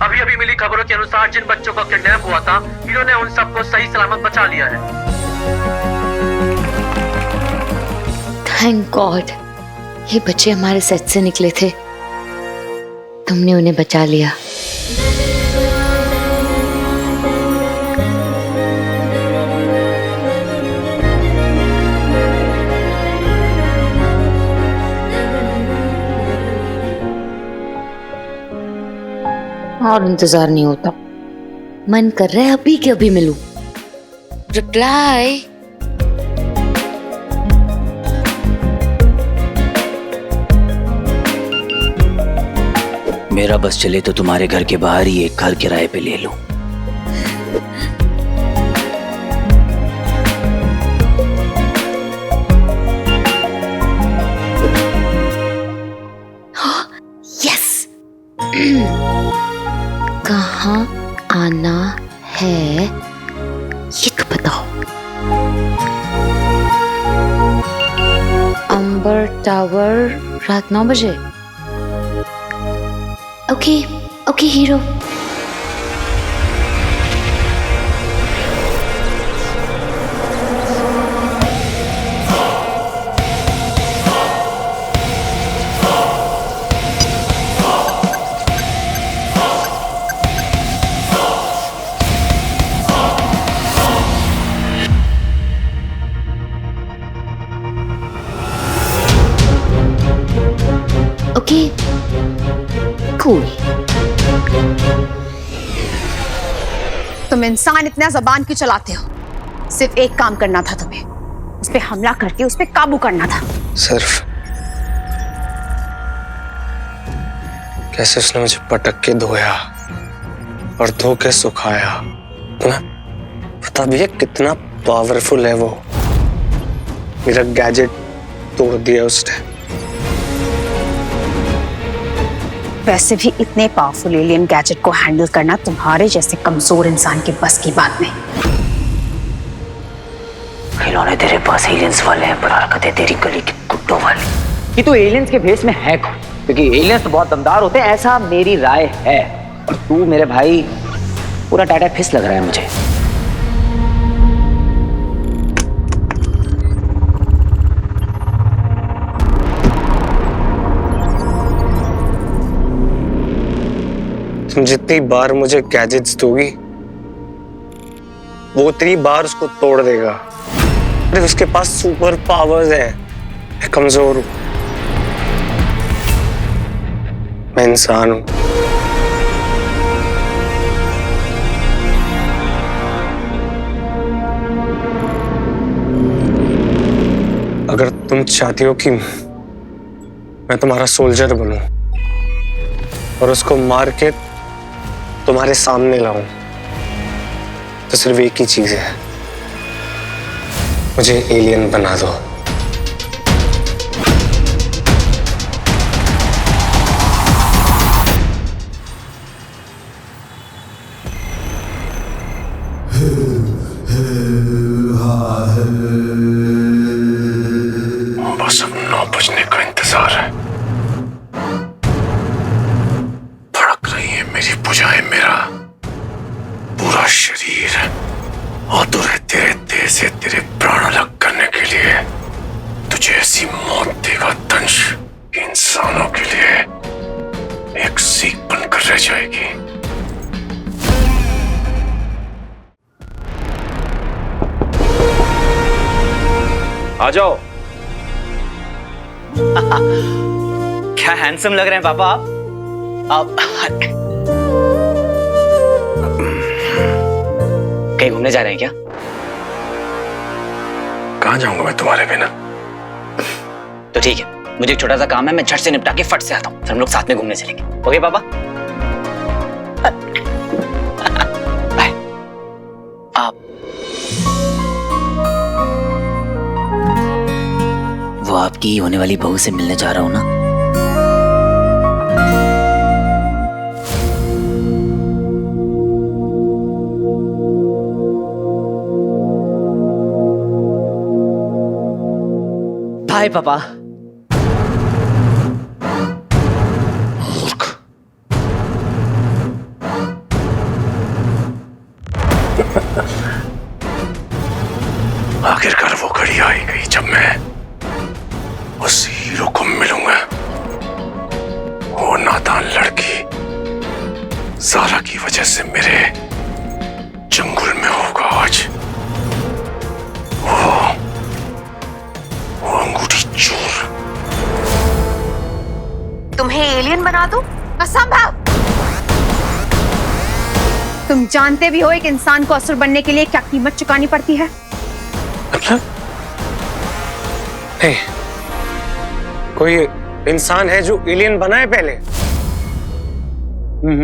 अभी अभी मिली खबरों के अनुसार जिन बच्चों का किडनैप हुआ था, हीरो ने उन सबको सही सलामत बचा लिया है। थैंक गॉड, ये बच्चे हमारे सेट से निकले थे, तुमने उन्हें बचा लिया। और इंतजार नहीं होता, मन कर रहा है अभी के अभी मिलूं। रिप्लाई। मेरा बस चले तो तुम्हारे घर के बाहर ही एक घर किराए पे ले लूं। यस। कहाँ आना है ये तो बताओ। अंबर टावर रात 9 बजे। Okay okay hero. Okay cool. तुम इंसान इतना जबान क्यों चलाते हो? सिर्फ एक काम करना था तुम्हें, उस पे हमला करके उस पे काबू करना था। सिर्फ कैसे उसने मुझे पटक के धोया और धो के सुखाया, तुम्हें पता भी है कितना पावरफुल है वो? मेरा गैजेट तोड़ दिया उसने। वैसे भी इतने पावरफुल एलियन गैजेट को हैंडल करना तुम्हारे जैसे कमजोर इंसान के बस की बात नहीं। खिलौने तेरे पास एलियंस वाले हैं, पर हरकतें तेरी गली के कुत्तों वाली। कि तू एलियंस के भेस में है कौन? क्योंकि एलियंस तो बहुत दमदार होते हैं, ऐसा मेरी राय है। और तू मेरे भाई पूरा टाटा फिस लग रहा है मुझे। तुम जितनी बार मुझे गैजेट्स दोगी वो उतनी बार उसको तोड़ देगा। अरे उसके पास सुपर पावर्स हैं, मैं कमजोर हूं, मैं इंसान हूं। अगर तुम चाहती हो कि मैं तुम्हारा सोल्जर बनूं और उसको मार के तुम्हारे सामने लाऊं, तो सिर्फ एक ही चीज है, मुझे एलियन बना दो। बस अब 9 बजने का इंतजार है। धड़क रही है मेरी भुजाएं, मेरा पूरा शरीर आतुर है तेरे देह से तेरे प्राण अलग करने के लिए। तुझे ऐसी मौत देगा दंश कि इंसानों के लिए एक सीख बनकर रह जाएगी। आ जाओ। क्या हैंडसम लग रहे हैं पापा आप। कहीं घूमने जा रहे हैं क्या? कहां जाऊंगा मैं तुम्हारे बिना? तो ठीक है, मुझे एक छोटा सा काम है, मैं झट से निपटा के फट से आता हूँ, फिर हम लोग साथ में घूमने चलेंगे। ओके पापा? बाय। आप वो आपकी होने वाली बहू से मिलने जा रहा हूं ना। हाय पापा। मूर्ख। आखिरकार वो घड़ी आई गई जब मैं उस हीरो को मिलूंगा। वो नादान लड़की ज़ारा की वजह से मेरे जंगल में होगा आज। वो अंगूठी चोर। तुम्हें एलियन बना दूं? असंभव। तुम जानते भी हो एक इंसान को असुर बनने के लिए क्या कीमत चुकानी पड़ती है? मतलब? नहीं, कोई इंसान है जो एलियन बना है पहले?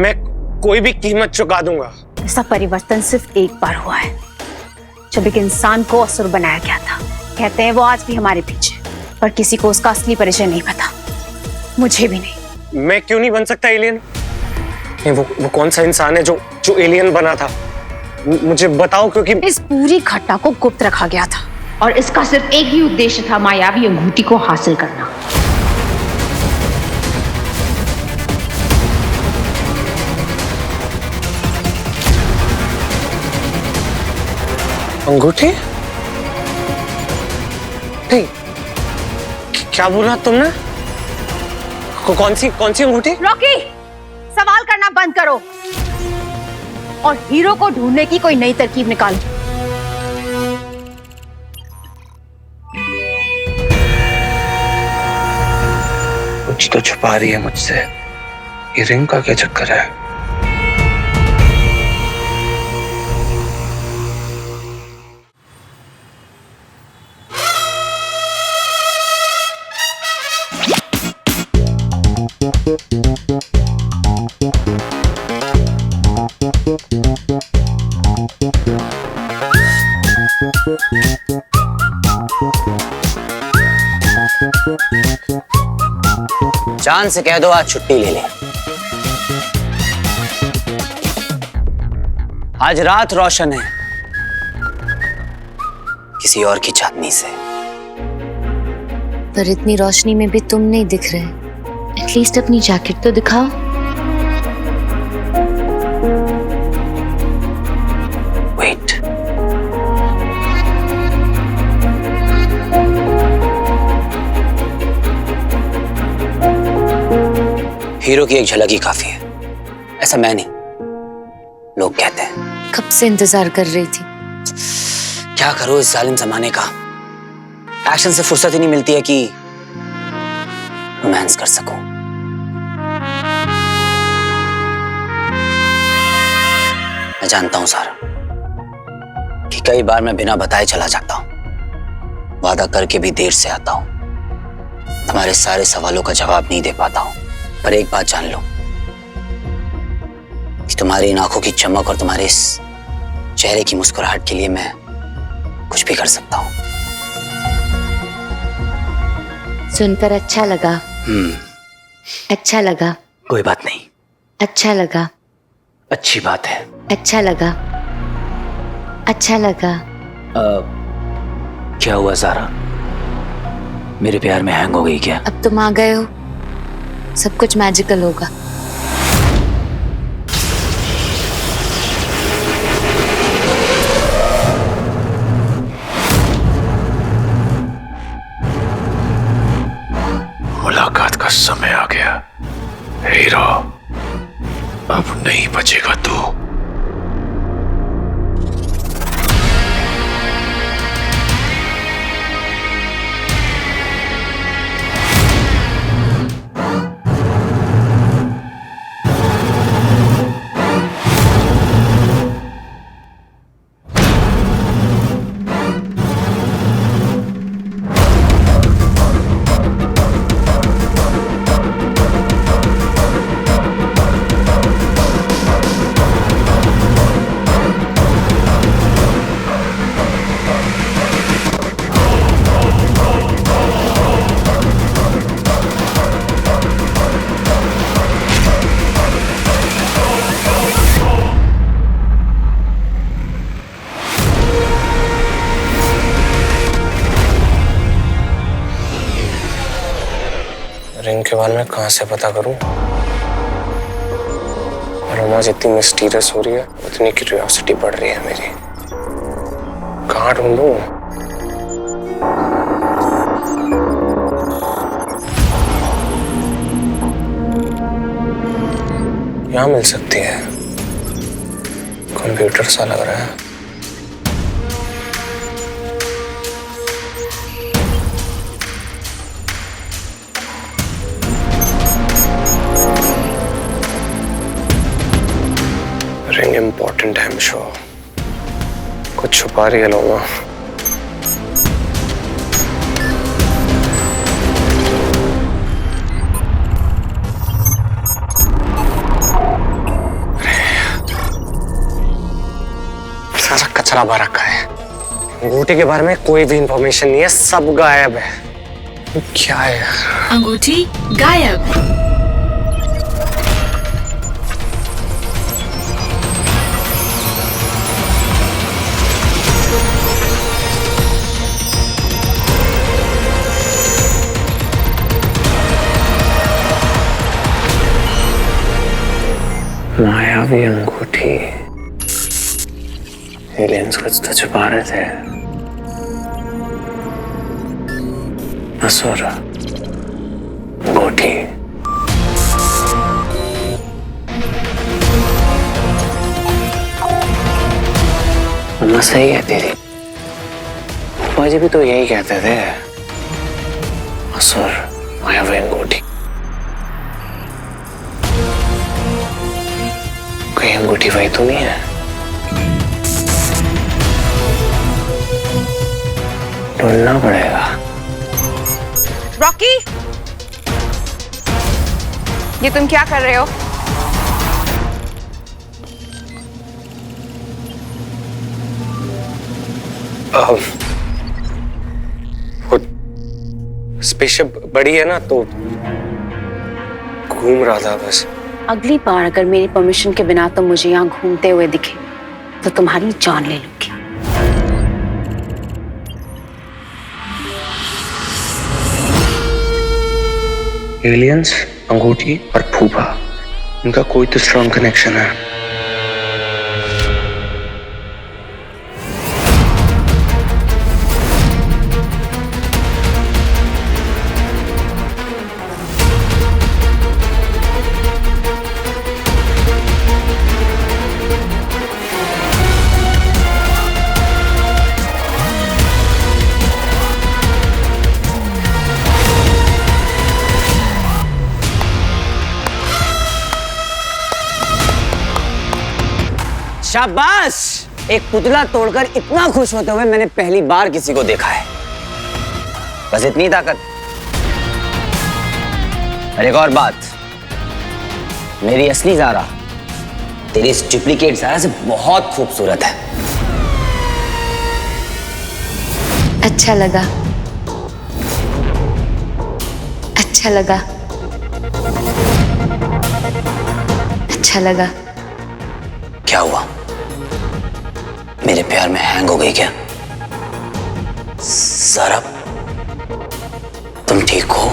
मैं कोई भी कीमत चुका दूंगा। ऐसा परिवर्तन सिर्फ एक बार हुआ है, जब एक इंसान को असुर बनाया गया था। कहते हैं वो आज भी हमारे पीछे, पर किसी को उसका असली परिचय नहीं पता, मुझे भी नहीं। मैं क्यों नहीं बन सकता एलियन? नहीं, वो कौन सा इंसान है जो एलियन बना था? मुझे बताओ, क्योंकि इस पूरी घटना को गुप्त रखा गया था और इसका सिर्फ एक ही उद्देश्य था, मायावी अंगूठी को हासिल करना। अंगूठी? नहीं, क्या बोला तुमने? कौन सी अंगूठी? रॉकी, सवाल करना बंद करो और हीरो को ढूंढने की कोई नई तरकीब निकालो। कुछ तो छुपा रही है मुझसे। ये रिंग का क्या चक्कर है? चांद से कह दो आज छुट्टी ले ले। आज रात रोशन है किसी और की चांदनी से। पर इतनी रोशनी में भी तुम नहीं दिख रहे। एटलीस्ट अपनी जैकेट तो दिखाओ। वेट, हीरो की एक झलक ही काफी है। ऐसा मैं नहीं, लोग कहते हैं। कब से इंतजार कर रही थी। क्या करो इस जालिम जमाने का। एक्शन से फुर्सत ही नहीं मिलती है कि रोमांस कर सकूं। मैं जानता हूं सारा कि कई बार मैं बिना बताए चला जाता हूं, वादा करके भी देर से आता हूं, तुम्हारे सारे सवालों का जवाब नहीं दे पाता हूं। पर एक बात जान लो कि तुम्हारी इन आंखों की चमक और तुम्हारे इस चेहरे की मुस्कुराहट के लिए मैं कुछ भी कर सकता हूं। सुनकर अच्छा लगा। अच्छा लगा। कोई बात नहीं, अच्छा लगा। अच्छी बात है। अच्छा लगा। अच्छा लगा। क्या हुआ ज़ारा? मेरे प्यार में हैंग हो गई क्या? अब तुम आ गए हो, सब कुछ मैजिकल होगा। मुलाकात का समय आ गया। हीरो, अब नहीं बचेगा तू। के बारे में कहां से पता करूं? रोमा जितनी मिस्टीरियस हो रही है उतनी क्यूरियोसिटी बढ़ रही है मेरी। कहां ढूंढूं? यहाँ मिल सकती है। कंप्यूटर सा लग रहा है। रिंग इम्पोर्टेंट है, श्योर। कुछ छुपा रही है लोमा। सारा कचरा भर रखा है। अंगूठी के बारे में कोई भी इंफॉर्मेशन नहीं है, सब गायब है। क्या है यार? अंगूठी गायब। मायावी अंगूठी। एलियंस कुछ तो छुपा रहे थे। असुर अंगूठी। मम्मा सही है तेरी। पापा जी भी तो यही कहते थे। असुर मायावी अंगूठी। कहीं अंगूठी वही तो नहीं है? ढूंढना पड़ेगा। रॉकी, ये तुम क्या कर रहे हो? वो स्पेसशिप बड़ी है ना, तो घूम रहा था बस। अगली बार अगर मेरी परमिशन के बिना तुम मुझे यहाँ घूमते हुए दिखे तो तुम्हारी जान ले लूंगी। एलियंस, अंगूठी और फूफा, इनका कोई तो स्ट्रॉन्ग कनेक्शन है। शाबाश! एक पुतला तोड़कर इतना खुश होते हुए मैंने पहली बार किसी को देखा है। बस इतनी ताकत। और एक और बात, मेरी असली ज़ारा तेरी इस डुप्लीकेट ज़ारा से बहुत खूबसूरत है। अच्छा लगा, अच्छा लगा, अच्छा लगा। क्या हुआ? मेरे प्यार में हैंग हो गई क्या? ज़ारा, तुम ठीक हो?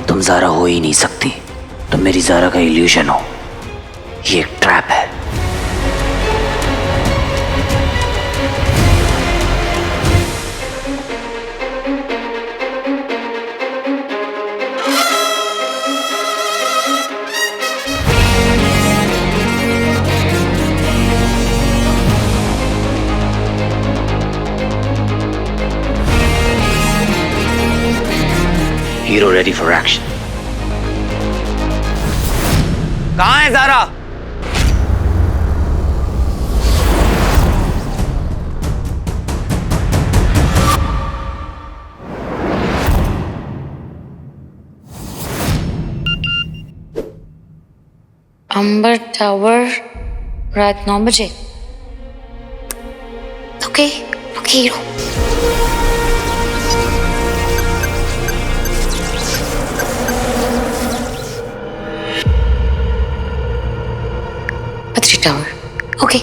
तुम ज़ारा हो ही नहीं सकती। तुम मेरी ज़ारा का इल्यूजन हो। ये एक ट्रैप है। Hero ready for action. कहाँ है ज़ारा? अंबर टावर, रात 9 बजे। Okay okay hero. Badri Rahul, okay?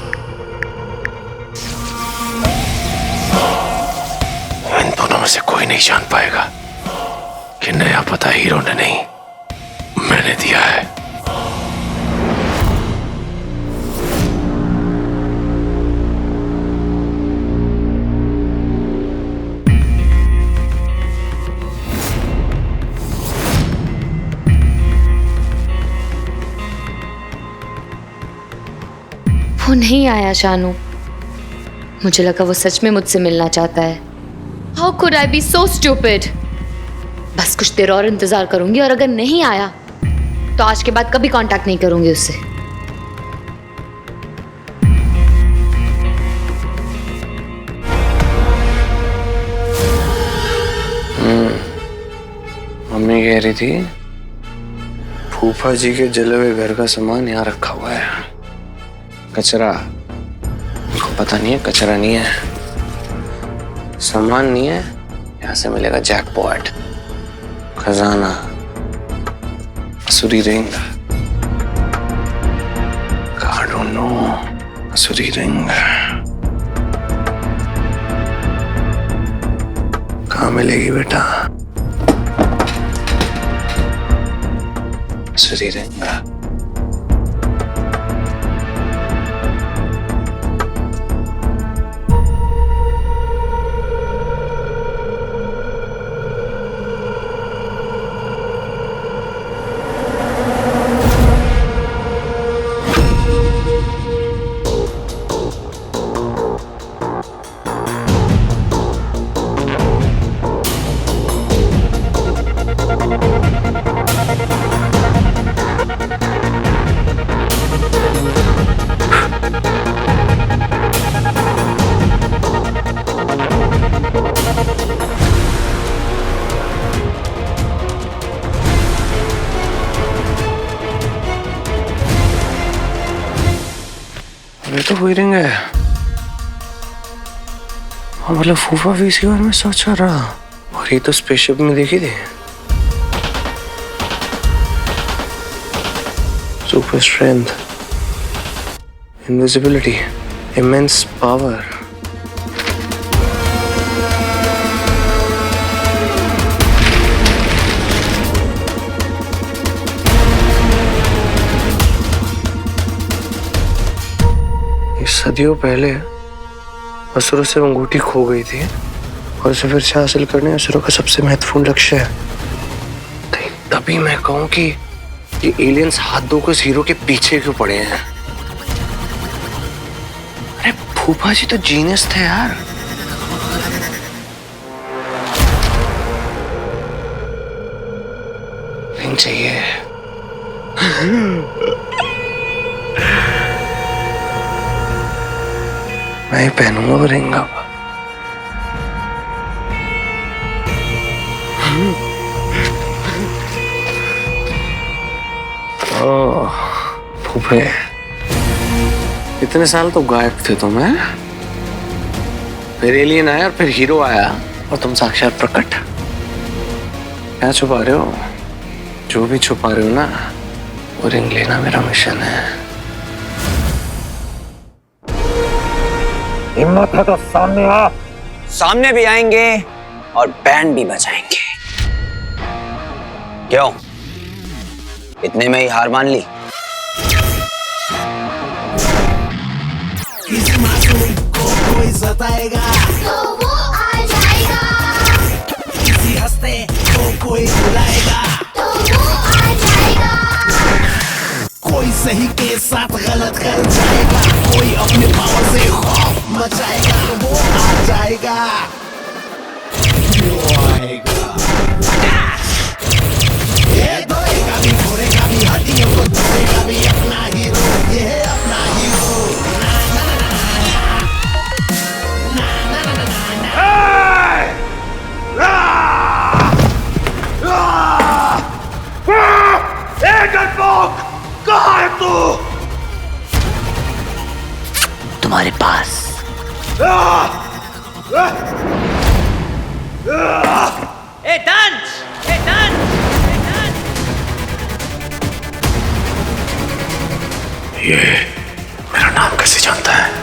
इन दोनों में से कोई नहीं जान पाएगा कि नया पता हीरो ने नहीं, मैंने दिया है। वो नहीं आया शानू, मुझे लगा वो सच में मुझसे मिलना चाहता है। How could I be so stupid? बस कुछ देर और इंतजार करूंगी और अगर नहीं आया तो आज के बाद कभी कांटेक्ट नहीं करूंगी उससे। मम्मी कह रही थी फूफा जी के जले हुए घर का सामान यहाँ रखा हुआ है, कचरा। उनको पता नहीं है कचरा नहीं है, सामान नहीं है, यहाँ से मिलेगा जैकपॉट, खजाना, Asuri ring. I don't know, Asuri ring कहाँ मिलेगी बेटा? असुरी रिंग। ये तो वही रिंग है। हाँ मतलब फूफा भी इसी बारे में सोच रहा, और ये तो स्पेसशिप में देखी थी। Super strength, invisibility, immense power. सदियों पहले असुरों से अंगूठी खो गई थी और उसे फिर से हासिल करने असुरों का सबसे महत्वपूर्ण लक्ष्य है। तभी मैं कहूं कि ये एलियंस हाथ धोकर उस हीरो के पीछे क्यों पड़े हैं? अरे फूफा जी तो जीनियस थे यार। रिंग चाहिए। मैं पहनूंगा वो रिंग अब। फूफे, इतने साल तो गायब थे तुम, हैं? फिर एलियन आया और फिर हीरो आया और तुम साक्षात प्रकट। क्या छुपा रहे हो? जो भी छुपा रहे हो ना, वो रिंग लेना मेरा मिशन है। हिम्मत है तो सामने आ। सामने भी आएंगे और बैंड भी बजाएंगे। क्यों, इतने में ही हार मान ली? किसी मासूम को कोई सताएगा तो वो आ जाएगा, किसी हंसते को कोई बुलाएगा तो वो आ जाएगा, कोई सही के साथ गलत कर जाएगा, कोई अपने पावर से खौफ मचाएगा तो वो आ जाएगा। वो आएगा, ये धोएगा भी, घोरेगा भी, हड्डियों को तोड़ेगा भी, अपना हीरो, ये है अपना हीरो। कहाँ है तू? तुम्हारे पास। ए डंच! ए डंच! ए डंच! ये कैसे जानता है?